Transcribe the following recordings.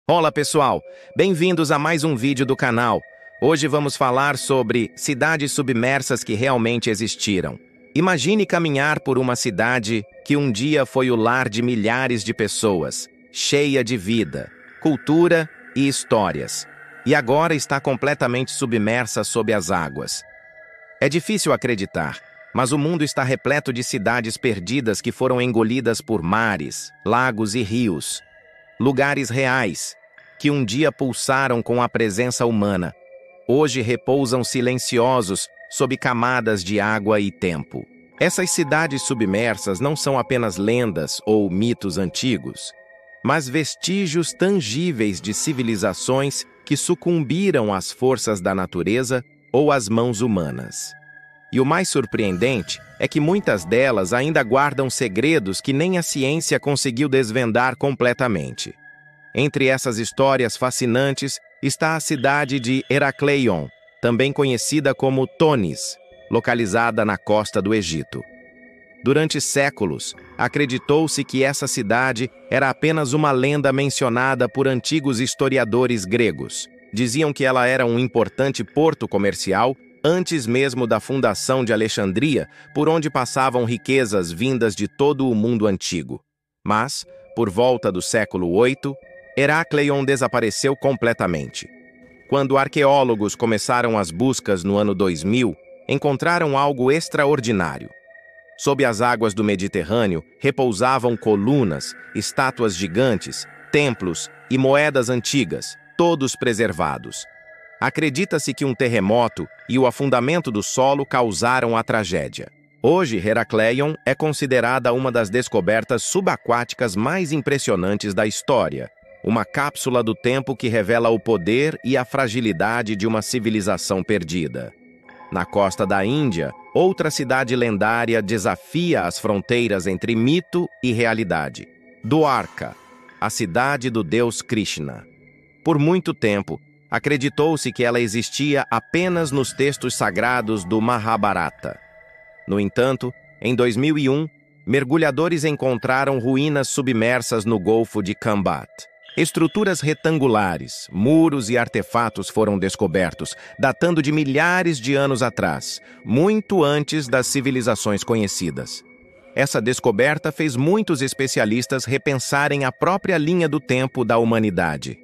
Olá pessoal, bem-vindos a mais um vídeo do canal. Hoje vamos falar sobre cidades submersas que realmente existiram. Imagine caminhar por uma cidade que um dia foi o lar de milhares de pessoas, cheia de vida, cultura e histórias, e agora está completamente submersa sob as águas. É difícil acreditar, mas o mundo está repleto de cidades perdidas que foram engolidas por mares, lagos e rios. Lugares reais, que um dia pulsaram com a presença humana, hoje repousam silenciosos sob camadas de água e tempo. Essas cidades submersas não são apenas lendas ou mitos antigos, mas vestígios tangíveis de civilizações que sucumbiram às forças da natureza ou às mãos humanas. E o mais surpreendente é que muitas delas ainda guardam segredos que nem a ciência conseguiu desvendar completamente. Entre essas histórias fascinantes está a cidade de Herakleion, também conhecida como Tonis, localizada na costa do Egito. Durante séculos, acreditou-se que essa cidade era apenas uma lenda mencionada por antigos historiadores gregos. Diziam que ela era um importante porto comercial antes mesmo da fundação de Alexandria, por onde passavam riquezas vindas de todo o mundo antigo. Mas, por volta do século VIII, Herakleion desapareceu completamente. Quando arqueólogos começaram as buscas no ano 2000, encontraram algo extraordinário. Sob as águas do Mediterrâneo, repousavam colunas, estátuas gigantes, templos e moedas antigas, todos preservados. Acredita-se que um terremoto e o afundamento do solo causaram a tragédia. Hoje, Herakleion é considerada uma das descobertas subaquáticas mais impressionantes da história, uma cápsula do tempo que revela o poder e a fragilidade de uma civilização perdida. Na costa da Índia, outra cidade lendária desafia as fronteiras entre mito e realidade. Dwarka, a cidade do deus Krishna. Por muito tempo, acreditou-se que ela existia apenas nos textos sagrados do Mahabharata. No entanto, em 2001, mergulhadores encontraram ruínas submersas no Golfo de Khambat. Estruturas retangulares, muros e artefatos foram descobertos, datando de milhares de anos atrás, muito antes das civilizações conhecidas. Essa descoberta fez muitos especialistas repensarem a própria linha do tempo da humanidade.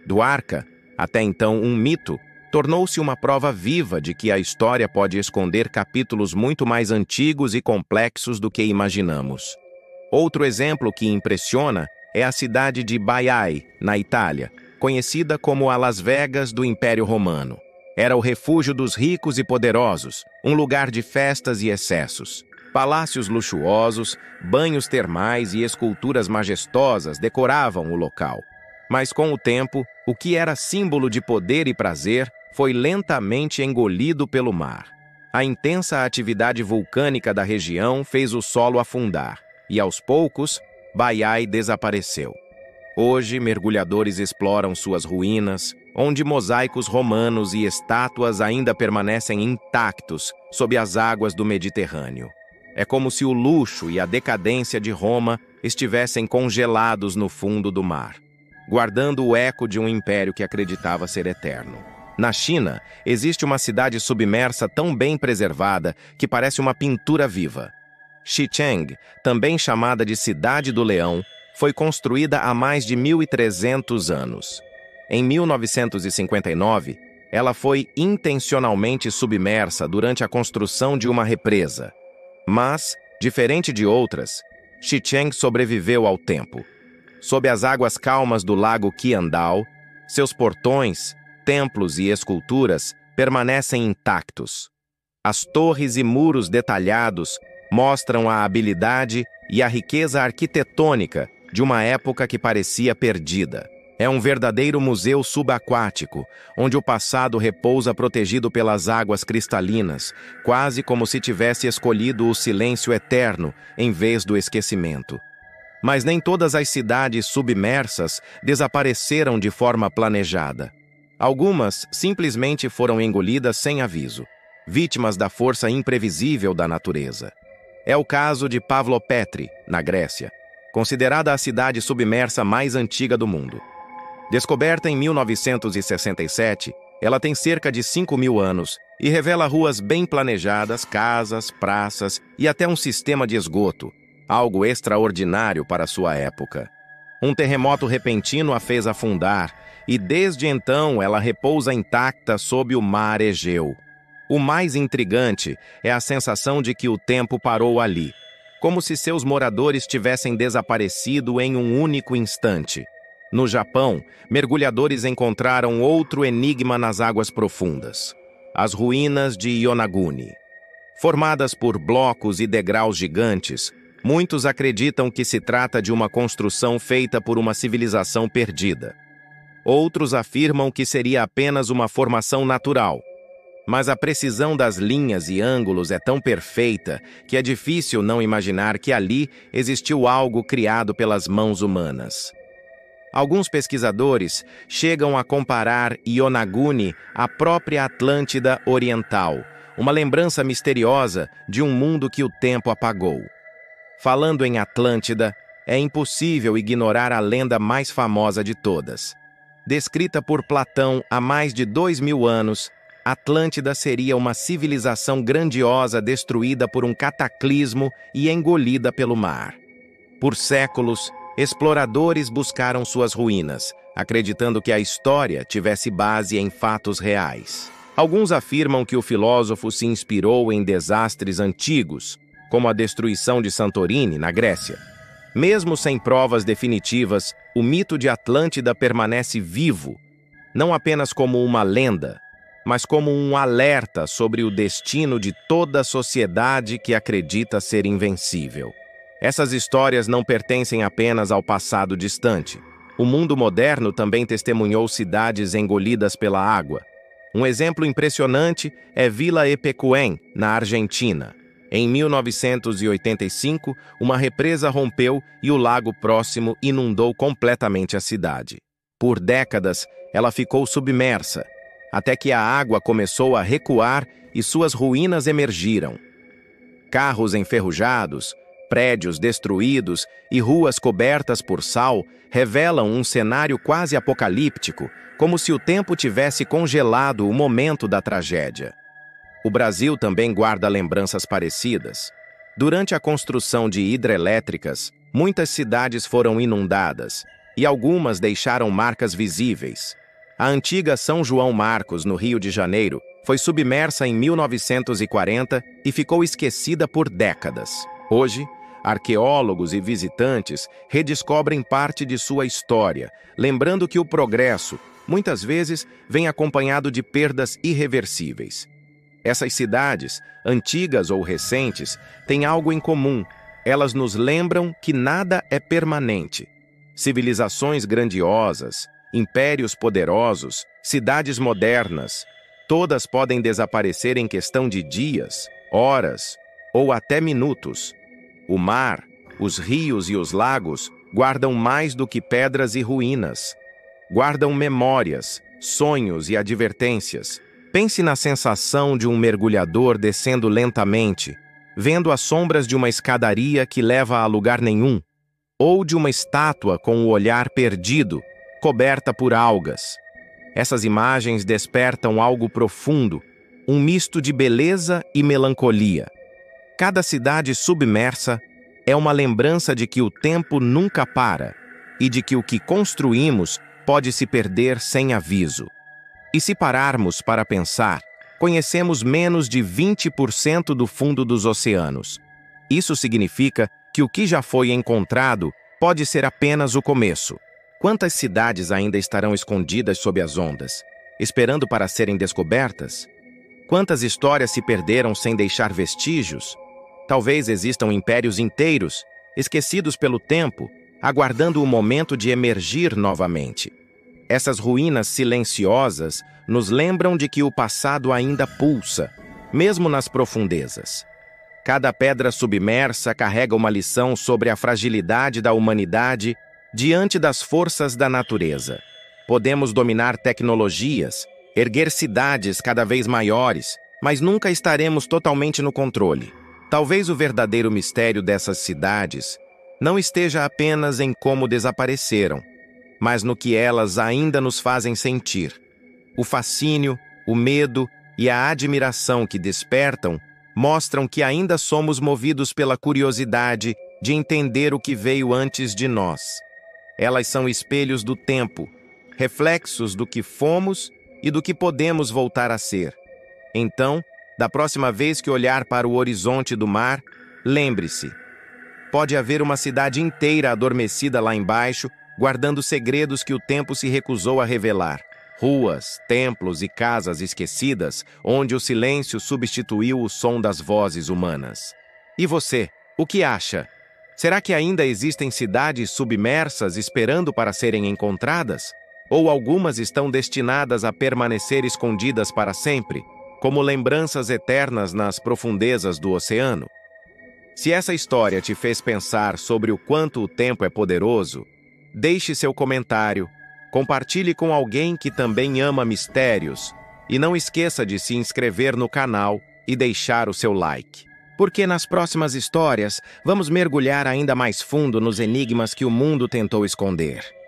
Dwarka, até então um mito, tornou-se uma prova viva de que a história pode esconder capítulos muito mais antigos e complexos do que imaginamos. Outro exemplo que impressiona é a cidade de Baiae, na Itália, conhecida como a Las Vegas do Império Romano. Era o refúgio dos ricos e poderosos, um lugar de festas e excessos. Palácios luxuosos, banhos termais e esculturas majestosas decoravam o local. Mas com o tempo, o que era símbolo de poder e prazer foi lentamente engolido pelo mar. A intensa atividade vulcânica da região fez o solo afundar, e aos poucos, Baiae desapareceu. Hoje, mergulhadores exploram suas ruínas, onde mosaicos romanos e estátuas ainda permanecem intactos sob as águas do Mediterrâneo. É como se o luxo e a decadência de Roma estivessem congelados no fundo do mar, guardando o eco de um império que acreditava ser eterno. Na China, existe uma cidade submersa tão bem preservada que parece uma pintura viva. Xicheng, também chamada de Cidade do Leão, foi construída há mais de 1.300 anos. Em 1959, ela foi intencionalmente submersa durante a construção de uma represa. Mas, diferente de outras, Xicheng sobreviveu ao tempo. Sob as águas calmas do lago Qiandao, seus portões, templos e esculturas permanecem intactos. As torres e muros detalhados mostram a habilidade e a riqueza arquitetônica de uma época que parecia perdida. É um verdadeiro museu subaquático, onde o passado repousa protegido pelas águas cristalinas, quase como se tivesse escolhido o silêncio eterno em vez do esquecimento. Mas nem todas as cidades submersas desapareceram de forma planejada. Algumas simplesmente foram engolidas sem aviso, vítimas da força imprevisível da natureza. É o caso de Pavlopetri, na Grécia, considerada a cidade submersa mais antiga do mundo. Descoberta em 1967, ela tem cerca de 5.000 anos e revela ruas bem planejadas, casas, praças e até um sistema de esgoto, algo extraordinário para sua época. Um terremoto repentino a fez afundar e desde então ela repousa intacta sob o mar Egeu. O mais intrigante é a sensação de que o tempo parou ali, como se seus moradores tivessem desaparecido em um único instante. No Japão, mergulhadores encontraram outro enigma nas águas profundas: as ruínas de Yonaguni. Formadas por blocos e degraus gigantes, muitos acreditam que se trata de uma construção feita por uma civilização perdida. Outros afirmam que seria apenas uma formação natural. Mas a precisão das linhas e ângulos é tão perfeita que é difícil não imaginar que ali existiu algo criado pelas mãos humanas. Alguns pesquisadores chegam a comparar Yonaguni à própria Atlântida Oriental, uma lembrança misteriosa de um mundo que o tempo apagou. Falando em Atlântida, é impossível ignorar a lenda mais famosa de todas. Descrita por Platão há mais de 2.000 anos, Atlântida seria uma civilização grandiosa destruída por um cataclismo e engolida pelo mar. Por séculos, exploradores buscaram suas ruínas, acreditando que a história tivesse base em fatos reais. Alguns afirmam que o filósofo se inspirou em desastres antigos, como a destruição de Santorini, na Grécia. Mesmo sem provas definitivas, o mito de Atlântida permanece vivo, não apenas como uma lenda, mas como um alerta sobre o destino de toda a sociedade que acredita ser invencível. Essas histórias não pertencem apenas ao passado distante. O mundo moderno também testemunhou cidades engolidas pela água. Um exemplo impressionante é Villa Epecuén, na Argentina. Em 1985, uma represa rompeu e o lago próximo inundou completamente a cidade. Por décadas, ela ficou submersa, até que a água começou a recuar e suas ruínas emergiram. Carros enferrujados, prédios destruídos e ruas cobertas por sal revelam um cenário quase apocalíptico, como se o tempo tivesse congelado o momento da tragédia. O Brasil também guarda lembranças parecidas. Durante a construção de hidrelétricas, muitas cidades foram inundadas e algumas deixaram marcas visíveis. A antiga São João Marcos, no Rio de Janeiro, foi submersa em 1940 e ficou esquecida por décadas. Hoje, arqueólogos e visitantes redescobrem parte de sua história, lembrando que o progresso, muitas vezes, vem acompanhado de perdas irreversíveis. Essas cidades, antigas ou recentes, têm algo em comum. Elas nos lembram que nada é permanente. Civilizações grandiosas, impérios poderosos, cidades modernas, todas podem desaparecer em questão de dias, horas ou até minutos. O mar, os rios e os lagos guardam mais do que pedras e ruínas. Guardam memórias, sonhos e advertências. Pense na sensação de um mergulhador descendo lentamente, vendo as sombras de uma escadaria que leva a lugar nenhum, ou de uma estátua com o olhar perdido, coberta por algas. Essas imagens despertam algo profundo, um misto de beleza e melancolia. Cada cidade submersa é uma lembrança de que o tempo nunca para e de que o que construímos pode se perder sem aviso. E se pararmos para pensar, conhecemos menos de 20% do fundo dos oceanos. Isso significa que o que já foi encontrado pode ser apenas o começo. Quantas cidades ainda estarão escondidas sob as ondas, esperando para serem descobertas? Quantas histórias se perderam sem deixar vestígios? Talvez existam impérios inteiros, esquecidos pelo tempo, aguardando o momento de emergir novamente. Essas ruínas silenciosas nos lembram de que o passado ainda pulsa, mesmo nas profundezas. Cada pedra submersa carrega uma lição sobre a fragilidade da humanidade diante das forças da natureza. Podemos dominar tecnologias, erguer cidades cada vez maiores, mas nunca estaremos totalmente no controle. Talvez o verdadeiro mistério dessas cidades não esteja apenas em como desapareceram, mas no que elas ainda nos fazem sentir. O fascínio, o medo e a admiração que despertam mostram que ainda somos movidos pela curiosidade de entender o que veio antes de nós. Elas são espelhos do tempo, reflexos do que fomos e do que podemos voltar a ser. Então, da próxima vez que olhar para o horizonte do mar, lembre-se: pode haver uma cidade inteira adormecida lá embaixo, guardando segredos que o tempo se recusou a revelar. Ruas, templos e casas esquecidas, onde o silêncio substituiu o som das vozes humanas. E você, o que acha? Será que ainda existem cidades submersas esperando para serem encontradas? Ou algumas estão destinadas a permanecer escondidas para sempre, como lembranças eternas nas profundezas do oceano? Se essa história te fez pensar sobre o quanto o tempo é poderoso, deixe seu comentário, compartilhe com alguém que também ama mistérios e não esqueça de se inscrever no canal e deixar o seu like. Porque nas próximas histórias vamos mergulhar ainda mais fundo nos enigmas que o mundo tentou esconder.